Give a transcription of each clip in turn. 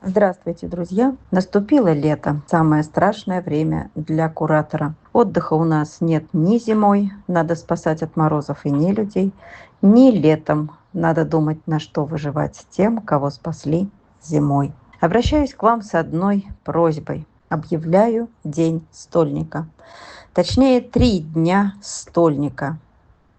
Здравствуйте, друзья! Наступило лето, самое страшное время для куратора. Отдыха у нас нет ни зимой, надо спасать от морозов и нелюдей, ни летом, надо думать, на что выживать тем, кого спасли зимой. Обращаюсь к вам с одной просьбой. Объявляю День стольника. Точнее, 3 дня стольника.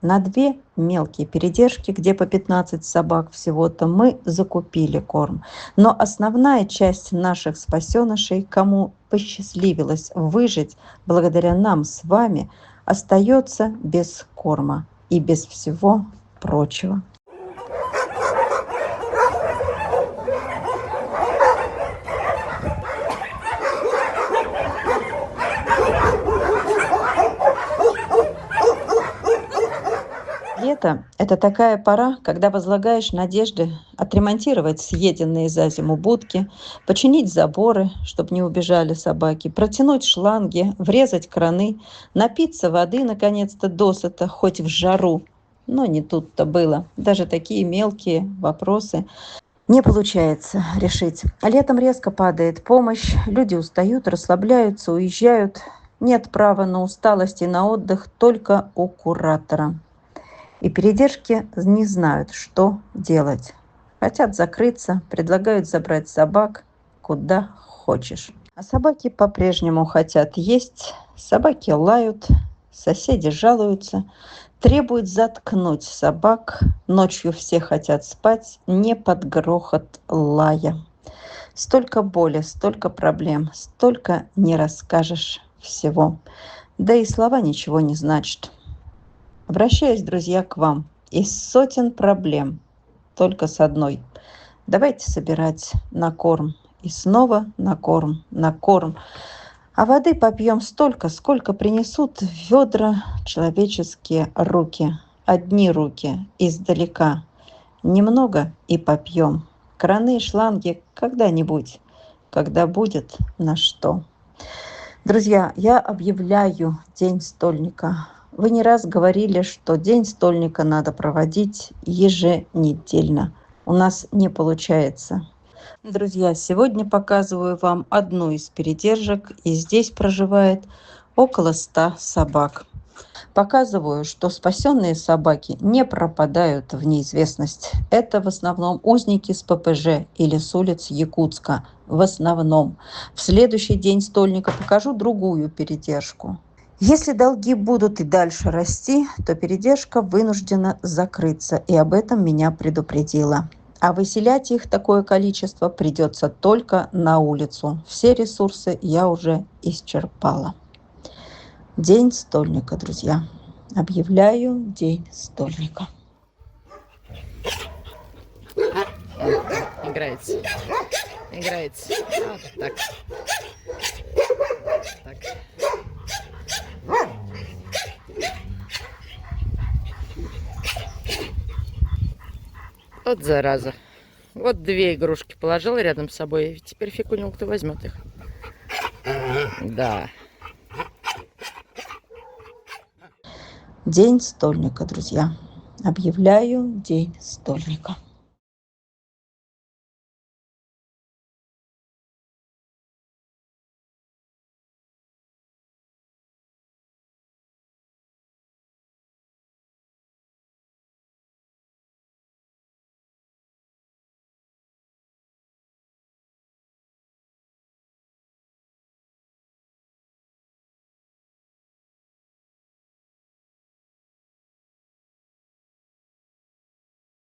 На 2 мелкие передержки, где по 15 собак всего-то, мы закупили корм. Но основная часть наших спасенышей, кому посчастливилось выжить благодаря нам с вами, остается без корма и без всего прочего. Лето– это такая пора, когда возлагаешь надежды отремонтировать съеденные за зиму будки, починить заборы, чтобы не убежали собаки, протянуть шланги, врезать краны, напиться воды, наконец-то, досыта, хоть в жару. Но не тут-то было. Даже такие мелкие вопросы не получается решить. А летом резко падает помощь, люди устают, расслабляются, уезжают. Нет права на усталость и на отдых только у куратора. И передержки не знают, что делать. Хотят закрыться, предлагают забрать собак куда хочешь. А собаки по-прежнему хотят есть, собаки лают, соседи жалуются, требуют заткнуть собак. Ночью все хотят спать не под грохот лая. Столько боли, столько проблем, столько не расскажешь всего. Да и слова ничего не значат. Обращаюсь, друзья, к вам из сотен проблем, только с одной. Давайте собирать на корм. И снова на корм, на корм. А воды попьем столько, сколько принесут ведра человеческие руки. Одни руки издалека. Немного и попьем. Краны и шланги когда-нибудь, когда будет на что. Друзья, я объявляю День стольника. Вы не раз говорили, что День стольника надо проводить еженедельно. У нас не получается. Друзья, сегодня показываю вам одну из передержек, и здесь проживает около 100 собак. Показываю, что спасенные собаки не пропадают в неизвестность. Это в основном узники с ППЖ или с улиц Якутска. В основном. В следующий день стольника покажу другую передержку. Если долги будут и дальше расти, то передержка вынуждена закрыться, и об этом меня предупредила. А выселять их такое количество придется только на улицу. Все ресурсы я уже исчерпала. День стольника, друзья. Объявляю День стольника. Играется. Вот так. Так. Вот зараза. Вот 2 игрушки положила рядом с собой. Теперь фиг у него кто возьмет их. Да. День стольника, друзья. Объявляю День стольника.